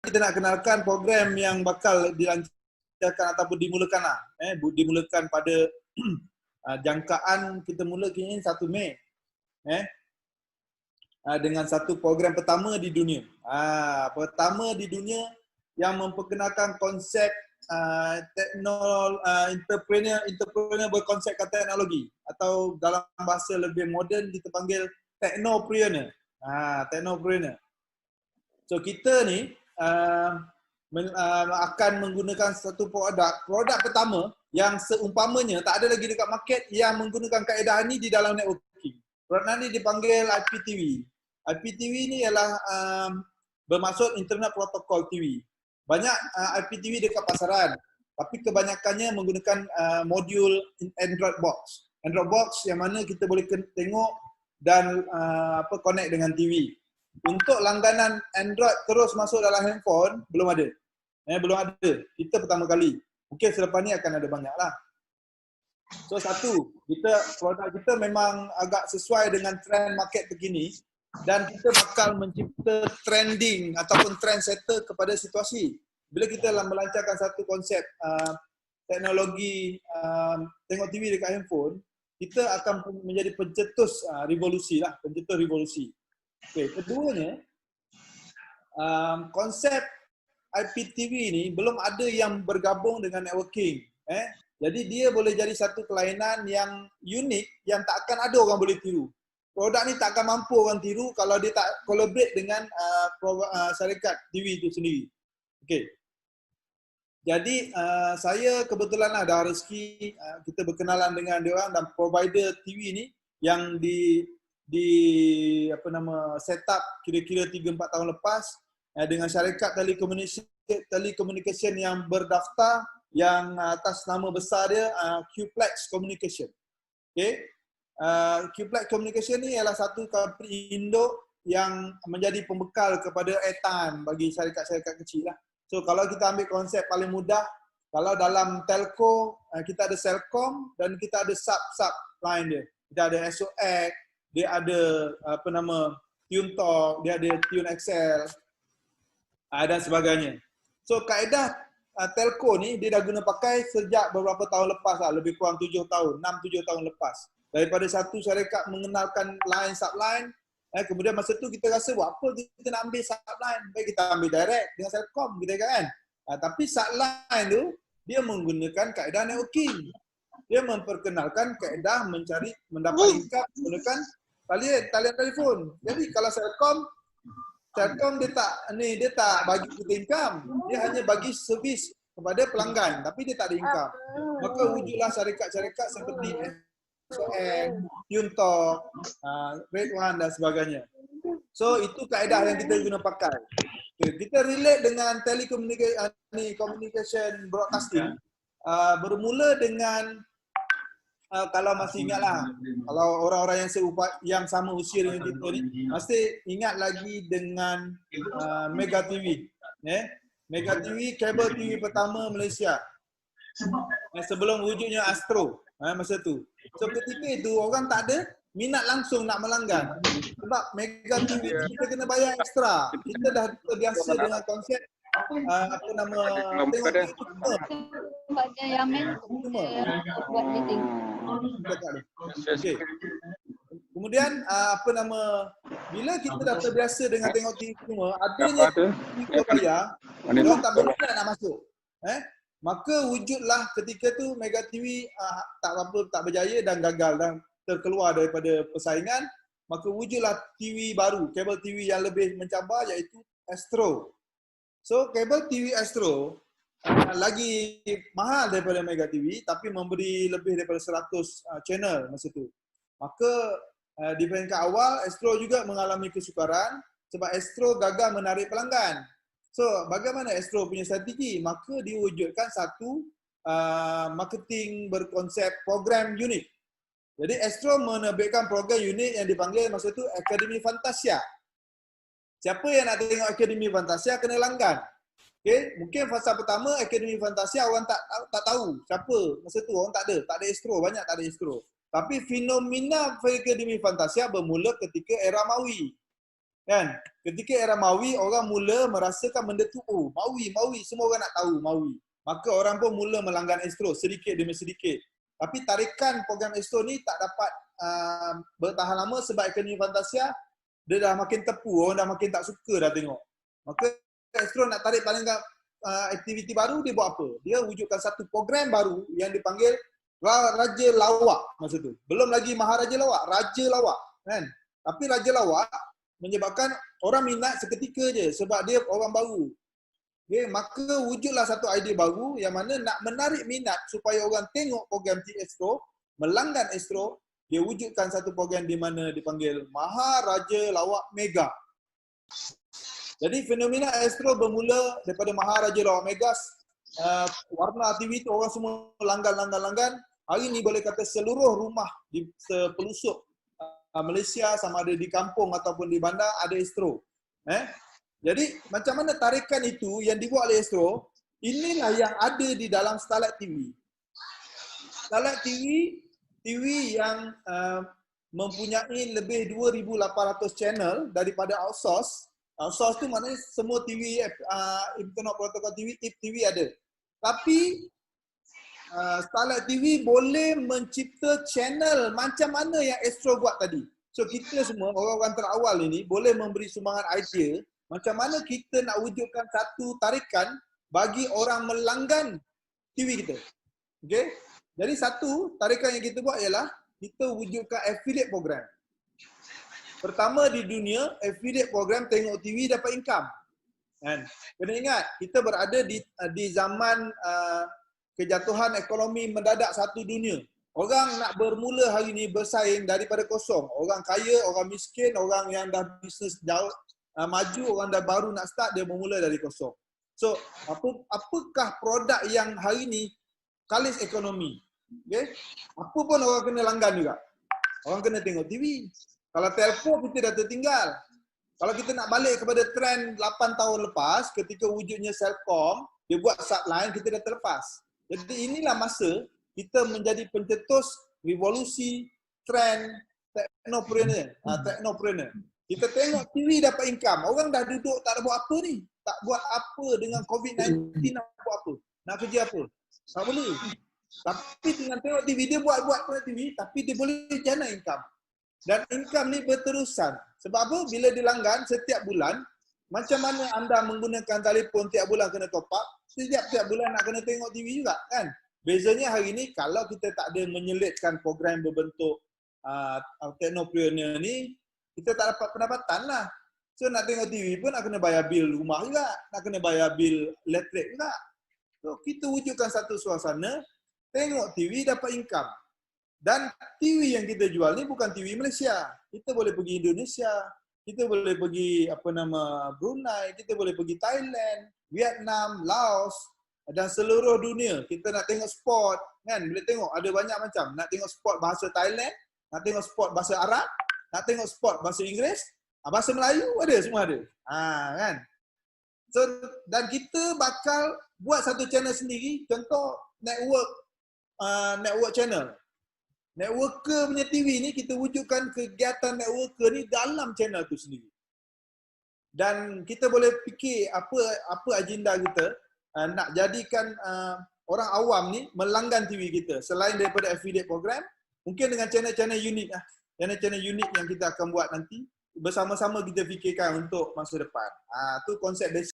kita nak kenalkan program yang bakal dilancarkan ataupun dimulakan lah. Dimulakan pada jangkaan kita mula kini 1 Mei. Dengan satu program pertama di dunia. Pertama di dunia yang memperkenalkan konsep entrepreneur berkonsepkan teknologi, atau dalam bahasa lebih moden kita panggil technopreneur. Technopreneur. So kita ni akan menggunakan satu produk pertama yang seumpamanya tak ada lagi dekat market yang menggunakan kaedah ni di dalam networking. Produk ni dipanggil IPTV. IPTV ni ialah bermaksud Internet Protocol TV. Banyak IPTV dekat pasaran, tapi kebanyakannya menggunakan modul Android box. Android box yang mana kita boleh tengok dan connect dengan TV. Untuk langganan Android terus masuk dalam handphone, belum ada. Belum ada. Kita pertama kali. Mungkin selepas ni akan ada banyak lah. So satu, produk kita memang agak sesuai dengan trend market terkini dan kita bakal mencipta trending ataupun trendsetter kepada situasi. Bila kita melancarkan satu konsep teknologi tengok TV dekat handphone, kita akan menjadi pencetus revolusi lah, pencetus revolusi. Okay. Keduanya, konsep IPTV ni belum ada yang bergabung dengan networking. Jadi dia boleh jadi satu kelainan yang unik yang tak akan ada orang boleh tiru. Produk ni tak akan mampu orang tiru kalau dia tak collaborate dengan syarikat TV itu sendiri. Okey. Jadi saya kebetulan ada rezeki kita berkenalan dengan dia orang dan provider TV ni yang set up kira-kira 3-4 tahun lepas dengan syarikat telekomunikasi yang berdaftar yang atas nama besar dia Qplex Communication. Okey. Qplex Communication ni ialah satu company induk yang menjadi pembekal kepada airtime bagi syarikat-syarikat kecil lah. So kalau kita ambil konsep paling mudah, kalau dalam telco kita ada Celcom dan kita ada sub line dia. Kita ada SOX, dia ada TuneTalk, dia ada TuneXL dan sebagainya. So kaedah telco ni dia dah guna pakai sejak beberapa tahun lepas lah, lebih kurang 7 tahun, 6-7 tahun lepas. Daripada satu syarikat mengenalkan line subline, kemudian masa tu kita rasa buat apa kita nak ambil subline, baik kita ambil direct dengan Celcom kita kan. Tapi subline tu dia menggunakan kaedah networking. Dia memperkenalkan kaedah mendapat income menggunakan talian telefon. Jadi kalau Celcom dia tak bagi kita income, dia hanya bagi servis kepada pelanggan tapi dia tak ada income. Maka wujudlah syarikat-syarikat seperti TuneTalk, Red One dan sebagainya. So itu kaedah yang kita guna pakai. Okay, kita relate dengan communication broadcasting. Bermula dengan kalau masih ingatlah, kalau orang-orang yang sama usia dengan kita ni masih ingat lagi dengan Mega TV. Mega TV, kabel TV pertama Malaysia. Sebelum wujudnya Astro masa tu. So ketika itu orang tak ada minat langsung nak melanggan. Sebab Mega TV kita kena bayar ekstra. Kita dah terbiasa dengan konsep tengok TV cuma. Bagian yang main buat meeting. Okay. Kemudian bila kita dah terbiasa dengan tengok TV cuma, adanya kita bayar, orang tak berminat nak masuk. Maka wujudlah ketika tu Mega TV tak berjaya dan gagal dan terkeluar daripada persaingan, maka wujudlah TV baru, kabel TV yang lebih mencabar iaitu Astro. So kabel TV Astro lagi mahal daripada Mega TV tapi memberi lebih daripada 100 channel masa tu. Maka di peringkat awal Astro juga mengalami kesukaran sebab Astro gagal menarik pelanggan. So bagaimana Astro punya strategi? Maka diwujudkan satu marketing berkonsep program unik. Jadi Astro menerbitkan program unik yang dipanggil masa tu Akademi Fantasia. Siapa yang nak tengok Akademi Fantasia kena langgan. Okay? Mungkin fasa pertama Akademi Fantasia orang tak tahu siapa. Masa tu orang tak ada Astro, banyak tak ada Astro. Tapi fenomena Akademi Fantasia bermula ketika era Maui. Kan? Ketika era Mawi, orang mula merasakan benda tu, oh Mawi, semua orang nak tahu Mawi. Maka orang pun mula melanggan Astro sedikit demi sedikit. Tapi tarikan program Astro ni tak dapat bertahan lama sebab ekonomi Fantasia dia dah makin tepu, orang dah makin tak suka dah tengok. Maka Astro nak tarik paling aktiviti baru, dia buat apa? Dia wujudkan satu program baru yang dipanggil Raja Lawak masa tu. Belum lagi Maharaja Lawak, Raja Lawak. Kan? Tapi Raja Lawak menyebabkan orang minat seketika je sebab dia orang baru. Okay, maka wujudlah satu idea baru yang mana nak menarik minat supaya orang tengok program Astro, melanggan Astro, dia wujudkan satu program di mana dipanggil Maharaja Lawak Mega. Jadi fenomena Astro bermula daripada Maharaja Lawak Mega. Warna TV tu orang semua langgan. Hari ni boleh kata seluruh rumah di sepelusuk Malaysia, sama ada di kampung ataupun di bandar, ada Astro. Jadi macam mana tarikan itu yang dibuat oleh Astro, inilah yang ada di dalam Starlight TV. Starlight TV yang mempunyai lebih 2,800 channel daripada outsource. Outsource tu maknanya semua TV, Internet Protocol TV, IP TV ada. Tapi Starlight TV boleh mencipta channel macam mana yang Astro buat tadi. So kita semua, orang-orang terawal ini boleh memberi sumbangan idea macam mana kita nak wujudkan satu tarikan bagi orang melanggan TV kita. Okay? Jadi satu tarikan yang kita buat ialah kita wujudkan affiliate program. Pertama di dunia, affiliate program tengok TV dapat income. Kan? Kena ingat, kita berada di zaman kejatuhan ekonomi mendadak satu dunia. Orang nak bermula hari ini bersaing daripada kosong. Orang kaya, orang miskin, orang yang dah bisnes jauh maju, orang dah baru nak start, dia bermula dari kosong. So, apakah produk yang hari ini kalis ekonomi? Okay? Apa pun orang kena langgan juga. Orang kena tengok TV. Kalau telefon kita dah tertinggal. Kalau kita nak balik kepada trend 8 tahun lepas, ketika wujudnya Celcom, dia buat subline, kita dah terlepas. Jadi inilah masa kita menjadi pencetus revolusi trend teknopreneur. Kita tengok TV dapat income. Orang dah duduk tak ada buat apa ni. Tak buat apa dengan COVID-19, nak buat apa? Nak kerja apa? Tak boleh. Tapi dengan tengok TV, dia buat TV, tapi dia boleh jana income. Dan income ni berterusan. Sebab apa? Bila dilanggan setiap bulan, macam mana anda menggunakan telefon tiap bulan kena top up, setiap bulan nak kena tengok TV juga kan? Bezanya hari ni kalau kita tak ada menyelitkan program berbentuk teknopreneur ni, kita tak dapat pendapatan lah. So nak tengok TV pun nak kena bayar bil rumah juga, nak kena bayar bil elektrik juga. So kita wujudkan satu suasana, tengok TV dapat income. Dan TV yang kita jual ni bukan TV Malaysia. Kita boleh pergi Indonesia, kita boleh pergi Brunei, kita boleh pergi Thailand, Vietnam, Laos dan seluruh dunia. Kita nak tengok sport kan, boleh tengok ada banyak macam. Nak tengok sport bahasa Thailand, nak tengok sport bahasa Arab, nak tengok sport bahasa Inggeris, bahasa Melayu ada, semua ada. Kan. So dan kita bakal buat satu channel sendiri, contoh network channel. Networker punya TV ni kita wujudkan kegiatan networker ni dalam channel tu sendiri. Dan kita boleh fikir apa agenda kita nak jadikan orang awam ni melanggan TV kita. Selain daripada affiliate program, mungkin dengan channel-channel unik lah. Channel-channel unik yang kita akan buat nanti. Bersama-sama kita fikirkan untuk masa depan. Tu konsep basic.